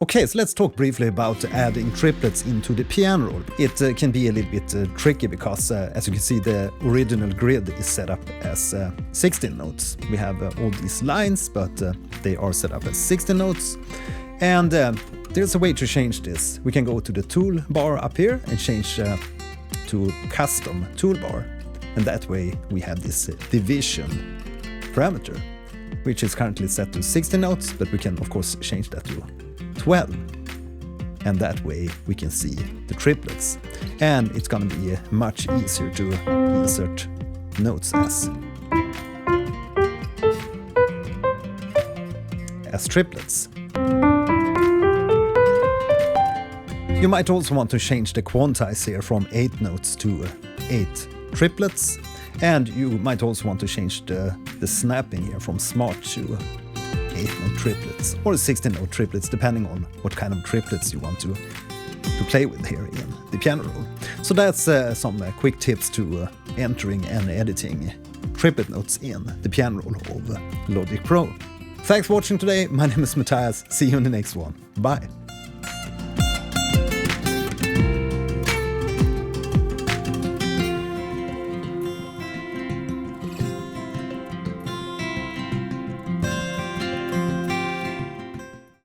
Okay, so let's talk briefly about adding triplets into the piano roll. It can be a little bit tricky because, as you can see, the original grid is set up as 16 notes. We have all these lines, but they are set up as 16 notes. And there's a way to change this. We can go to the toolbar up here and change to custom toolbar. And that way we have this division parameter, which is currently set to 16 notes, but we can of course change that to 12. And that way we can see the triplets. And it's gonna be much easier to insert notes as triplets. You might also want to change the quantize here from 8 notes to 8 triplets. And you might also want to change the snapping here from smart to 8-note triplets or 16-note triplets, depending on what kind of triplets you want to play with here in the piano roll. So that's some quick tips to entering and editing triplet notes in the piano roll of Logic Pro. Thanks for watching today. My name is Matthias. See you in the next one. Bye.